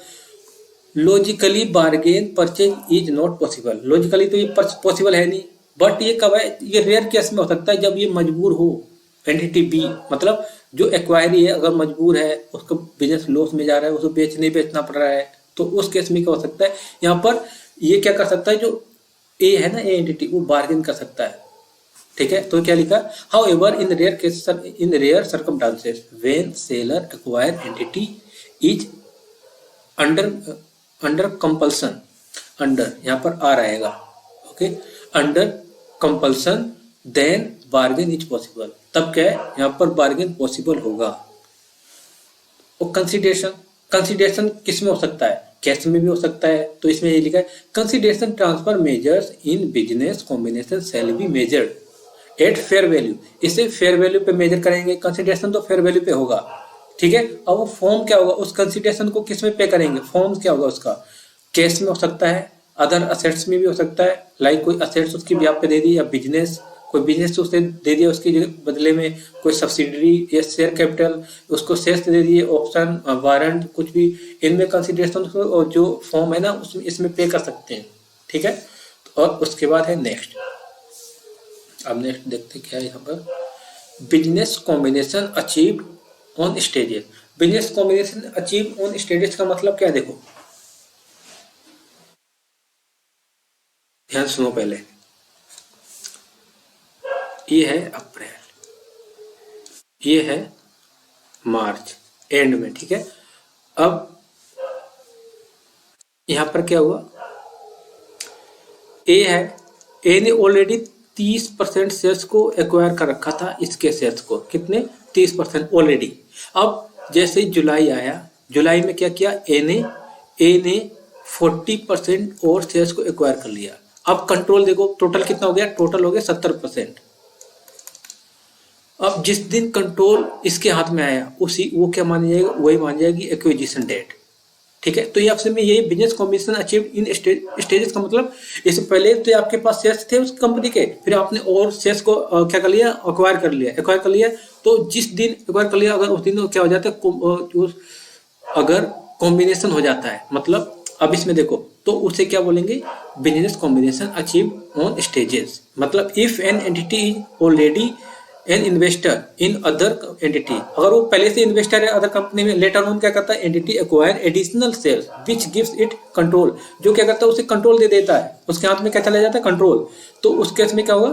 logically bargain purchase is not possible. Logically तो ये पॉसिबल है नहीं, बट ये कब है, ये रेयर केस में हो सकता है, जब ये मजबूर हो एंटिटी बी, मतलब जो एक्वायरी है अगर मजबूर है, उसका बिजनेस लॉस में जा रहा है, उसको बेचना पड़ रहा है, तो उस केस में क्या हो सकता है, यहाँ पर ये क्या कर सकता है, जो ए है ना, ए एंटिटी, वो बार्गेन कर सकता है, ठीक है। तो क्या लिखा, however in rare case, in rare circumstances when seller acquire entity is under compulsion, under यहाँ पर आ रहेगा, okay, under compulsion, then bargain is possible, तब क्या है, यहाँ पर बार्गेन पॉसिबल होगा। और कंसिडरेशन किस में हो सकता है, कैश में भी हो सकता है। तो इसमें ये लिखा है, consideration transfer measures in business combination shall be measured eight fair value. इसे फेयर वैल्यू पे मेजर करेंगे, कंसिडरेशन तो फेयर वैल्यू पे होगा, ठीक है। अब वो फॉर्म क्या होगा, उस कंसिडरेशन को किस में पे करेंगे, फॉर्म क्या होगा उसका, कैश में हो सकता है, अदर असेट्स में भी हो सकता है, लाइक कोई असेट्स उसकी भी आप पे दे दी, या बिजनेस, कोई बिजनेस उसने दे दिया, उसके बदले में कोई सब्सिडरी या शेयर कैपिटल, उसको शेयर्स दे दिए, ऑप्शन, वारंट, कुछ भी, इनमें कंसिडरेशन और जो फॉर्म है ना उसमें इसमें पे कर सकते हैं। ठीक है, और उसके बाद है नेक्स्ट। अब नेक्स्ट देखते क्या है यहाँ पर, business combination achieved on stages. Business combination achieve on stages का मतलब क्या है, देखो ध्यान सुनो पहले। ये है अप्रैल, ये है मार्च एंड में, ठीक है। अब यहां पर क्या हुआ, ए है, ए ने ऑलरेडी 30% शेयर्स को एक्वायर कर रखा था, इसके शेयर्स को कितने, 30% ऑलरेडी। अब जैसे जुलाई आया, जुलाई में क्या किया, ए ने 40% और शेयर्स को एक्वायर कर लिया। अब कंट्रोल देखो टोटल कितना हो गया, टोटल हो गया 70%। अब जिस दिन कंट्रोल इसके हाथ में आया उसी वो क्या मान जाएगा, वही मान जाएगी एक्विजिशन डेट। ठीक है, तो ये आपसे में यही business combination achieve in stages का मतलब, इससे पहले तो आपके पास शेयर्स थे उस कंपनी के, फिर आपने और शेयर्स को क्या कर लिया, एक्वायर कर लिया। तो जिस दिन एक्वायर कर लिया, अगर उस दिन क्या हो जाता है, अगर कॉम्बिनेशन हो जाता है, मतलब अब इसमें देखो तो उसे क्या बोलेंगे, business combination achieve on stages. मतलब if an entity is already an investor in other entity, अगर वो पहले से इन्वेस्टर है अदर कंपनी में, लेटर ऑन क्या करता है, entity acquire additional shares which gives it control, जो क्या करता है उसे कंट्रोल दे देता है, उसके हाथ में क्या चला जाता है, कंट्रोल। तो उस केस में क्या होगा,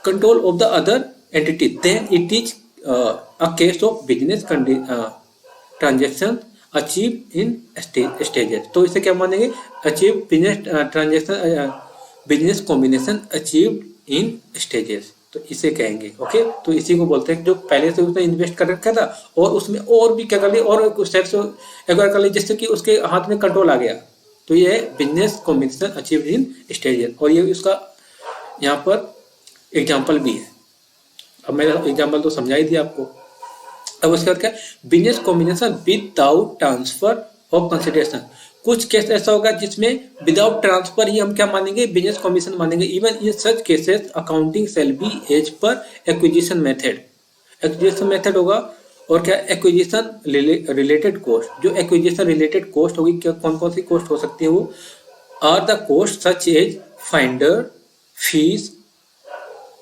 control of the other entity, then it is a case of business transaction achieve in stages. तो इसे क्या मानेंगे, achieve business transaction, business combination achieve in stages, तो इसे कहेंगे। ओके, तो इसी को बोलते हैं जो पहले से उसने इन्वेस्ट कर रखा था और उसमें और भी क्या कर लिया, और कुछ शेयर्स एक्वायर कर लिया जिससे कि उसके हाथ में कंट्रोल आ गया, तो ये है business combination achieve in stages. और ये उसका यहाँ पर एग्जाम्पल भी है। अब मैंने एग्जाम्पल तो समझा ही दिया आपको। अब उसके बाद क्या, business combination without transfer of consideration. कुछ केस ऐसा होगा जिसमें विदाउट ट्रांसफर ही हम क्या मानेंगे, बिजनेस कॉम्बिनेशन मानेंगे। Even in such cases accounting shall be as per acquisition method. Acquisition method होगा, और क्या, एक्विजिशन रिलेटेड कॉस्ट, जो एक्विजिशन रिलेटेड कॉस्ट होगी, क्या कौन कौन सी कॉस्ट हो सकती है, वो are the cost such as finder fees,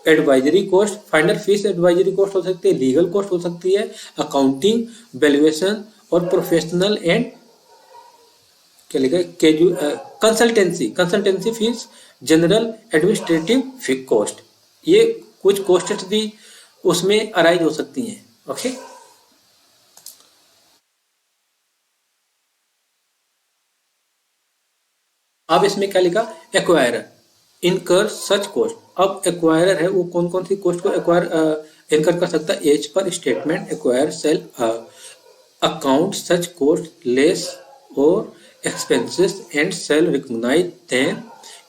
advisory cost, final fees advisory cost हो सकती है, लीगल कॉस्ट हो सकती है, अकाउंटिंग, वैल्यूएशन और प्रोफेशनल एंड क्या लिखा है, consultancy fees, general administrative cost. ये कुछ कॉस्ट भी उसमें अराइज हो सकती हैं। ओके, अब इसमें क्या लिखा, एक्वायरर इनकर सच कॉस्ट। अब एक्वायरर है वो कौन कौन सी कॉस्ट को एक्वायर इनकर कर सकता है, as per statement acquire shall account such cost less और expenses and shall recognize them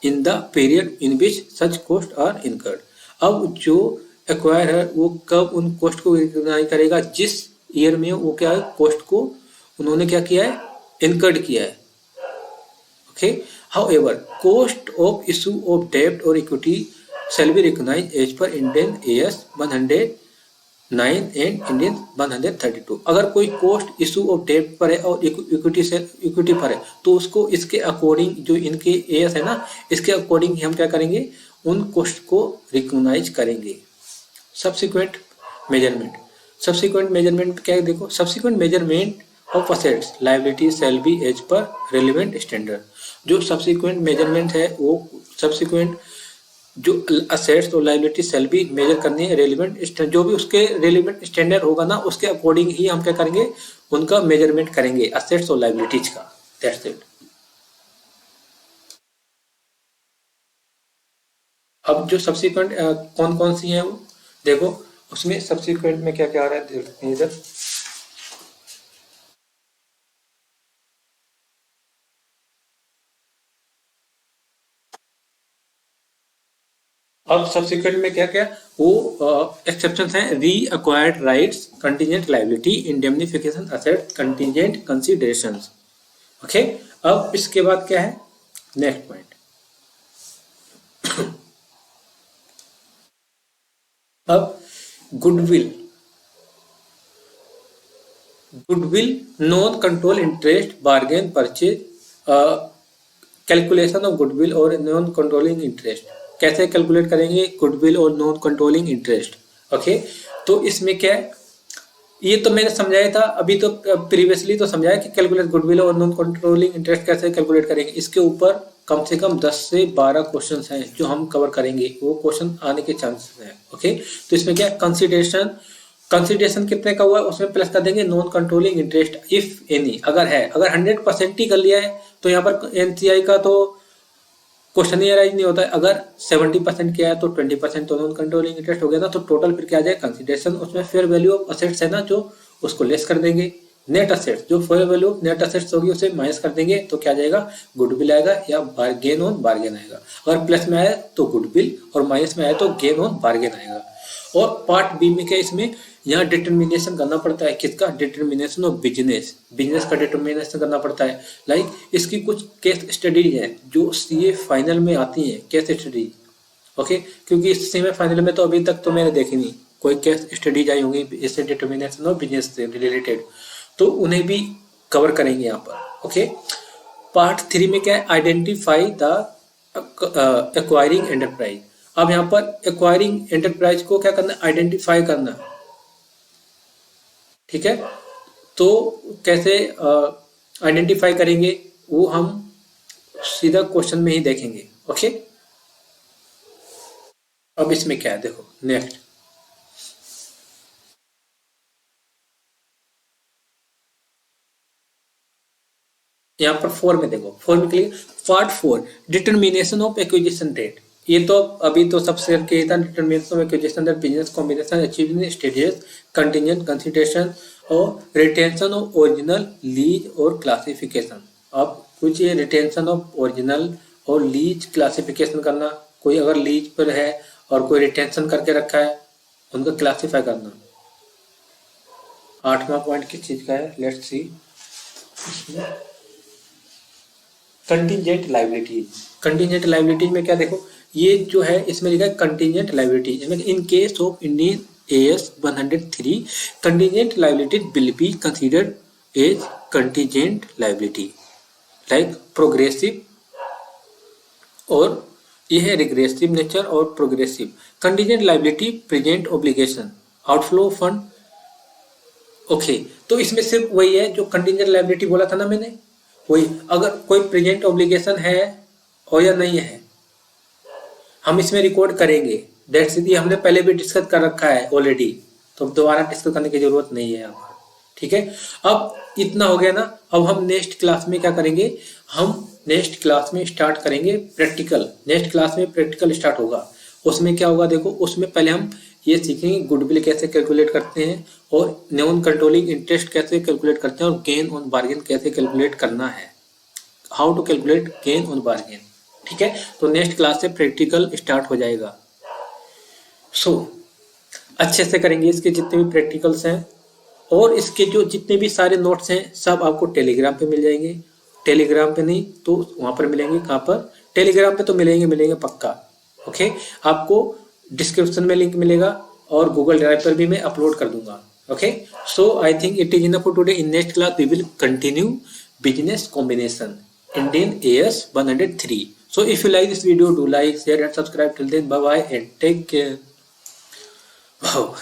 in the period in which such costs are incurred। अब जो एक्वायर है वो कब उन कॉस्ट को रिकॉग्नाइज करेगा, जिस ईयर में वो क्या है, कॉस्ट को उन्होंने क्या किया है, इनकर्ड किया है। Okay, however cost of issue of debt or equity shall be recognized as per Indian AS 109 and Indian 132। अगर कोई कॉस्ट इशू ऑफ डेट पर है और इक्विटी पर है, तो उसको इसके अकॉर्डिंग, जो इनके एएस है ना, इसके अकॉर्डिंग हम क्या करेंगे, उन कॉस्ट को रिकॉग्नाइज करेंगे। सब्सिक्वेंट मेजरमेंट क्या है, देखो, subsequent measurement of assets liability shall be as per relevant standard. जो सब्सिक्वेंट मेजरमेंट है वो सब्सिक्वेंट जो असेट्स और लायबिलिटी शैल बी मेजर करनी है रेलिवेंट, जो भी उसके रेलिवेंट स्टैंडर्ड होगा ना उसके अकॉर्डिंग ही हम क्या करेंगे, उनका मेजरमेंट करेंगे असेट्स और लायबिलिटीज का। That's it. अब जो सब्सिक्वेंट कौन कौन सी हैं वो देखो, उसमें सब्सिक्वेंट में क्या क्या आ रहा है देखते हैं इधर। अब सब्सिक्वेंट में क्या क्या वो एक्सेप्शंस हैं, री acquired rights, contingent liability, indemnification asset, contingent considerations. Okay, अब इसके बाद क्या है, नेक्स्ट पॉइंट। अब goodwill, non control interest, bargain, purchase, calculation of goodwill और नॉन कंट्रोलिंग इंटरेस्ट। कैसे कैलकुलेट करेंगे गुडविल और नॉन कंट्रोलिंग इंटरेस्ट? ओके, तो इसमें क्या है, ये तो मैंने समझाया था अभी, तो प्रीवियसली तो समझाया कि कैलकुलेट गुडविल और नॉन कंट्रोलिंग इंटरेस्ट कैसे कैलकुलेट करेंगे। इसके ऊपर कम से कम 10 से 12 क्वेश्चंस हैं जो हम कवर करेंगे, वो क्वेश्चन आने के चांसेस हैं। ओके, तो इसमें क्या कंसिडरेशन, कितने का हुआ है उसमें प्लस कर देंगे non controlling interest if any, अगर है, अगर 100% ही कर लिया है तो यहाँ पर एनसीआई का तो क्वेश्चन ही अराइज नहीं होता है। अगर 70% किया है तो 20% तो नॉन कंट्रोलिंग इंटरेस्ट हो गया ना, तो टोटल फिर क्या आ जाएगा कंसिडरेशन, उसमें फेयर वैल्यू ऑफ असेट्स है ना जो, उसको लेस कर देंगे। नेट असेट्स, जो fair value of net assets होगी उसे माइनस कर देंगे, तो क्या जाएगा गुडविल आएगा या गेन ऑन बार्गेन आएगा। अगर प्लस में आया तो गुडविल और माइनस में आया तो गेन ऑन बार्गेन आएगा। और पार्ट बी में क्या, इसमें यहाँ डिटर्मिनेशन करना पड़ता है, किसका, डिटर्मिनेशन ऑफ बिजनेस, का डिटर्मिनेशन करना पड़ता है। लाइक इसकी कुछ केस स्टडीज हैं जो सीए फाइनल में आती हैं, केस स्टडीज। ओके, क्योंकि इस सीए फाइनल में तो अभी तक तो मैंने देखी नहीं कोई केस स्टडीज आई होंगी इससे डिटर्मिनेशन ऑफ बिजनेस से रिलेटेड, तो उन्हें भी कवर करेंगे यहाँ पर। ओके, पार्ट 3 में क्या है, आइडेंटिफाई द एक्वायरिंग एंटरप्राइज। अब यहाँ पर एक्वायरिंग एंटरप्राइज को क्या करना, आइडेंटिफाई करना। ठीक है, तो कैसे आइडेंटिफाई करेंगे वो हम सीधा क्वेश्चन में ही देखेंगे। ओके, अब इसमें क्या है देखो, नेक्स्ट यहाँ पर 4 में देखो, 4 में click, part 4 determination of acquisition rate. ये तो अभी तो सबसे के था, determination of acquisition rate, business combination, achieving stages, contingent consideration और रिटेंशन ऑफ ओरिजिनल, लीज और क्लासिफिकेशन। अब कुछ ये रिटेंशन ऑफ ओरिजिनल और लीज क्लासिफिकेशन करना, कोई अगर लीज पर है और कोई रिटेंशन करके रखा है उनको क्लासिफाई करना। 8वां पॉइंट किस चीज का है, let's see. Contingent liability, contingent liability में क्या देखो, ये जो है इसमें लिखा है contingent liability, in case of Indian AS 103 contingent liability will be considered as contingent liability, like progressive, और ये है रिग्रेसिव नेचर और progressive. Contingent liability present obligation, outflow fund. Okay, तो इसमें सिर्फ वही है जो कंटिजेंट लायबिलिटी बोला था ना मैंने, वही। अगर कोई प्रेजेंट ऑब्लिगेशन है और या नहीं है हम इसमें रिकॉर्ड करेंगे, दैट्स इट, हमने पहले भी डिस्कस कर रखा है ऑलरेडी, तो दोबारा डिस्कस करने की जरूरत नहीं है यहाँ पर। ठीक है, अब इतना हो गया ना। अब हम नेक्स्ट क्लास में क्या करेंगे, हम नेक्स्ट क्लास में स्टार्ट करेंगे प्रैक्टिकल। नेक्स्ट क्लास में प्रैक्टिकल स्टार्ट होगा, उसमें क्या होगा देखो, उसमें पहले हम ये सीखेंगे गुडविल कैसे कैलकुलेट करते हैं और नॉन कंट्रोलिंग इंटरेस्ट कैसे कैलकुलेट करते हैं और गेन ऑन बार्गेन कैसे कैलकुलेट करना है, how to calculate gain on bargain. ठीक है, तो नेक्स्ट क्लास से प्रैक्टिकल स्टार्ट हो जाएगा। सो अच्छे से करेंगे इसके जितने भी प्रैक्टिकल्स हैं, और इसके जो जितने भी सारे नोट्स हैं सब आपको टेलीग्राम पे मिल जाएंगे। टेलीग्राम पे नहीं तो वहां पर मिलेंगे, कहाँ पर, टेलीग्राम पे तो मिलेंगे पक्का। ओके, आपको डिस्क्रिप्शन में लिंक मिलेगा और गूगल ड्राइव पर भी मैं अपलोड कर दूंगा। Okay, so I think it is enough for today. In next class we will continue business combination Indian AS 103. So if you like this video, do like, share and subscribe. Till then, bye bye and take care. Wow.